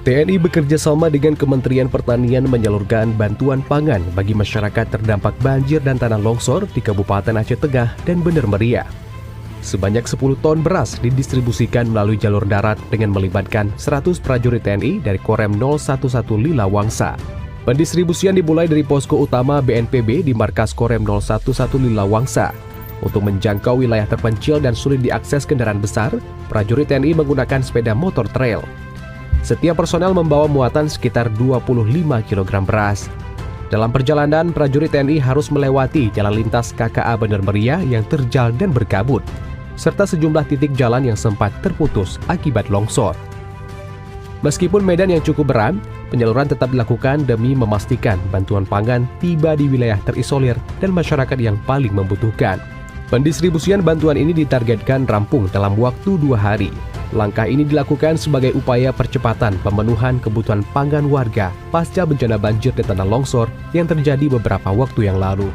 TNI bekerja sama dengan Kementerian Pertanian menyalurkan bantuan pangan bagi masyarakat terdampak banjir dan tanah longsor di Kabupaten Aceh Tengah dan Bener Meriah. Sebanyak 10 ton beras didistribusikan melalui jalur darat dengan melibatkan 100 prajurit TNI dari Korem 011 Lila Wangsa. Pendistribusian dimulai dari posko utama BNPB di markas Korem 011 Lila Wangsa. Untuk menjangkau wilayah terpencil dan sulit diakses kendaraan besar, prajurit TNI menggunakan sepeda motor trail. Setiap personel membawa muatan sekitar 25 kg beras. Dalam perjalanan, prajurit TNI harus melewati jalan lintas KKA Bener Meriah yang terjal dan berkabut, serta sejumlah titik jalan yang sempat terputus akibat longsor. Meskipun medan yang cukup berat, penyaluran tetap dilakukan demi memastikan bantuan pangan tiba di wilayah terisolir dan masyarakat yang paling membutuhkan. Pendistribusian bantuan ini ditargetkan rampung dalam waktu 2 hari. Langkah ini dilakukan sebagai upaya percepatan pemenuhan kebutuhan pangan warga pasca bencana banjir dan tanah longsor yang terjadi beberapa waktu yang lalu.